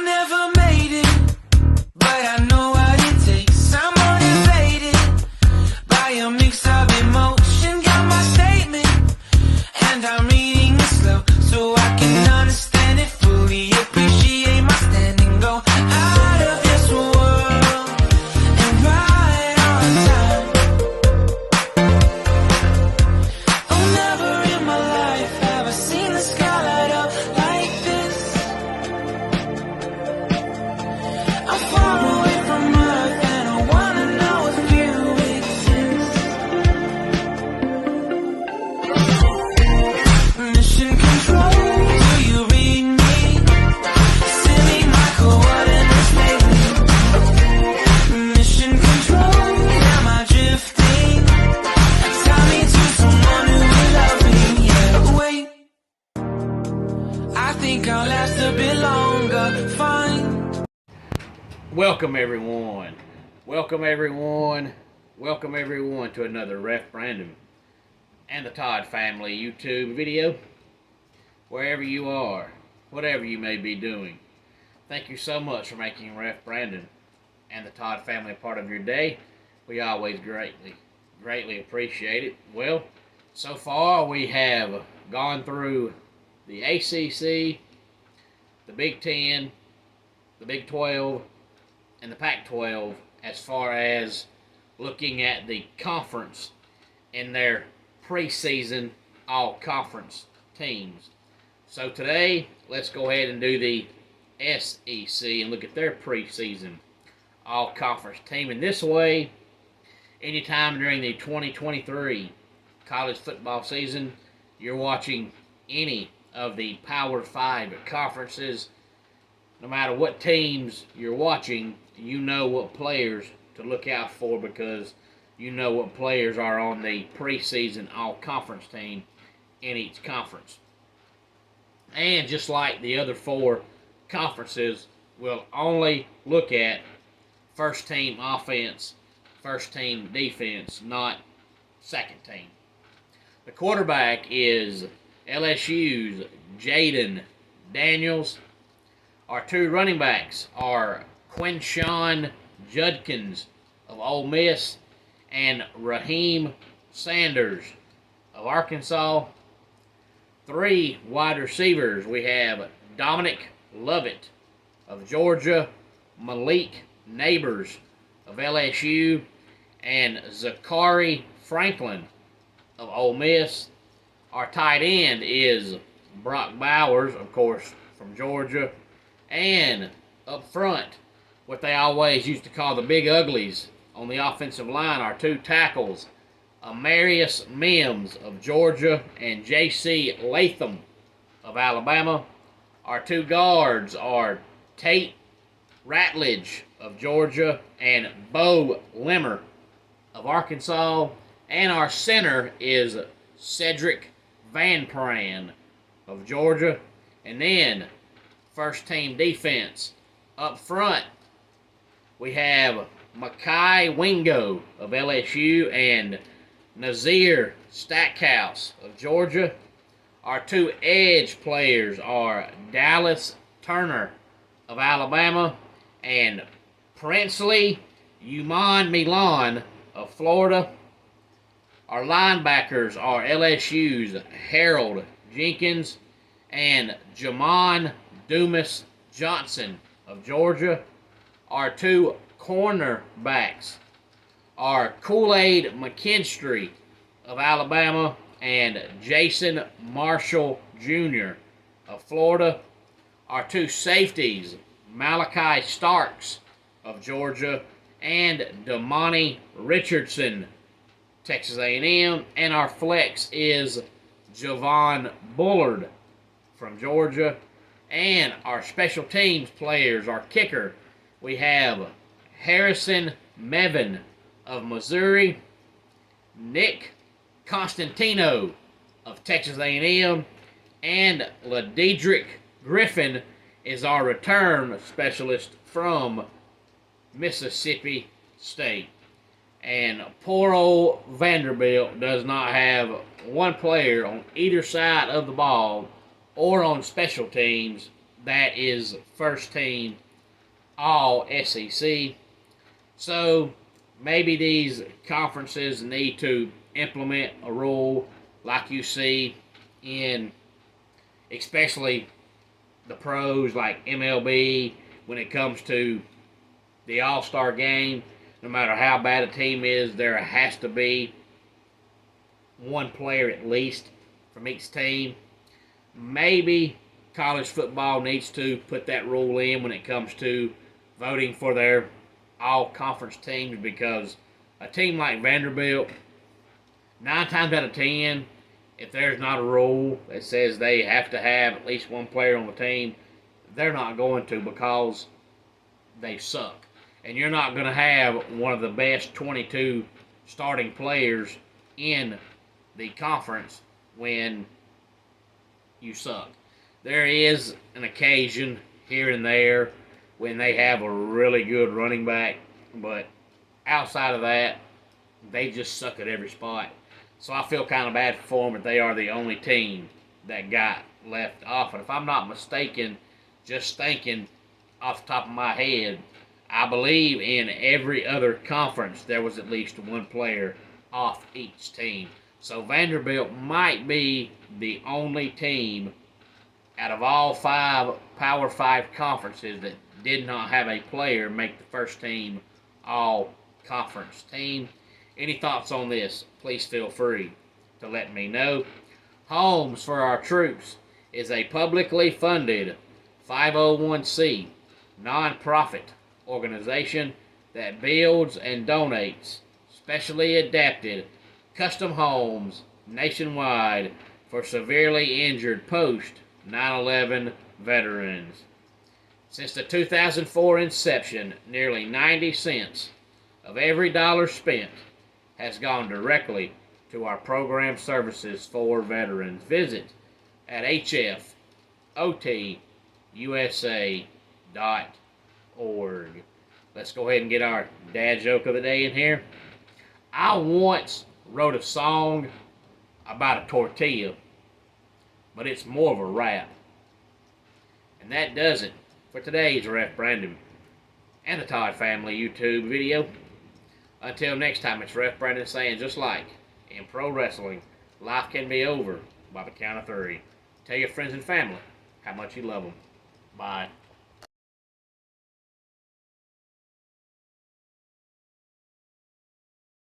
never made it, but I know what it takes. I'm motivated by a mix of emotion. Got my statement, and I'm reading it slow so I can understand it fully. Appreciate my standing, go out of this world and right on time. Oh, never in my life have I seen the sky light up like this. I'm far away from Earth and I wanna know if you exist. Mission control, do you read me? Send me my coordinates lately. Mission control, am I drifting? Tie me to someone who will love me, yeah. Wait, I think I'll last a bit longer, fine. Welcome everyone. Welcome everyone. Welcome everyone to another Ref Brandon and the Todd family YouTube video. Wherever you are, whatever you may be doing, thank you so much for making Ref Brandon and the Todd family a part of your day. We always greatly appreciate it. Well, so far we have gone through the ACC, the Big Ten, the Big 12, and the Pac-12 as far as looking at the conference in their preseason all-conference teams. So today, let's go ahead and do the SEC and look at their preseason all-conference team. And this way, anytime during the 2023 college football season, you're watching any of the Power 5 conferences, no matter what teams you're watching, you know what players to look out for because you know what players are on the preseason all-conference team in each conference. And just like the other four conferences, we'll only look at first-team offense, first-team defense, not second team. The quarterback is LSU's Jaden Daniels. Our two running backs are Quinshon Judkins of Ole Miss and Raheem Sanders of Arkansas. Three wide receivers, we have Dominic Lovett of Georgia, Malik Neighbors of LSU, and Zachary Franklin of Ole Miss. Our tight end is Brock Bowers, of course, from Georgia. And up front, what they always used to call the big uglies on the offensive line, our two tackles, Amarius Mims of Georgia and J.C. Latham of Alabama. Our two guards are Tate Ratledge of Georgia and Bo Limmer of Arkansas. And our center is Cedric Van Pran of Georgia. And then first team defense. Up front, we have Makai Wingo of LSU and Nazir Stackhouse of Georgia. Our two edge players are Dallas Turner of Alabama and Princely Uman Milan of Florida. Our linebackers are LSU's Harold Jenkins and Jamon Dumas Johnson of Georgia. Our two cornerbacks are Kool-Aid McKinstry of Alabama and Jason Marshall Jr. of Florida. Our two safeties, Malachi Starks of Georgia and Damani Richardson, Texas A&M. And our flex is Javon Bullard from Georgia. And our special teams players, our kicker, we have Harrison Mevin of Missouri, Nick Constantino of Texas A&M, and LaDedrick Griffin is our return specialist from Mississippi State. And poor old Vanderbilt does not have one player on either side of the ball or on special teams that is first team all SEC. So maybe these conferences need to implement a rule like you see in especially the pros like MLB when it comes to the All-Star game. No matter how bad a team is, there has to be one player at least from each team. Maybe college football needs to put that rule in when it comes to voting for their all-conference teams, because a team like Vanderbilt, 9 times out of 10, if there's not a rule that says they have to have at least one player on the team, they're not going to, because they suck. And you're not going to have one of the best 22 starting players in the conference when you suck. There is an occasion here and there when they have a really good running back, but outside of that, they just suck at every spot. So I feel kind of bad for them that they are the only team that got left off. And if I'm not mistaken, just thinking off the top of my head, I believe in every other conference there was at least one player off each team. So Vanderbilt might be the only team out of all 5 Power 5 conferences that did not have a player make the first team all-conference team. Any thoughts on this? Please feel free to let me know. Homes for Our Troops is a publicly funded 501c nonprofit organization that builds and donates specially adapted custom homes nationwide for severely injured post 9/11 veterans. Since the 2004 inception, nearly 90 cents of every dollar spent has gone directly to our program services for veterans. Visit at hfotusa.org. Let's go ahead and get our dad joke of the day in here. I once wrote a song about a tortilla, but it's more of a rap. And that does it for today's Ref Brandon and the Todd Family YouTube video. Until next time, it's Ref Brandon saying, just like in pro wrestling, life can be over by the count of 3. Tell your friends and family how much you love them. Bye.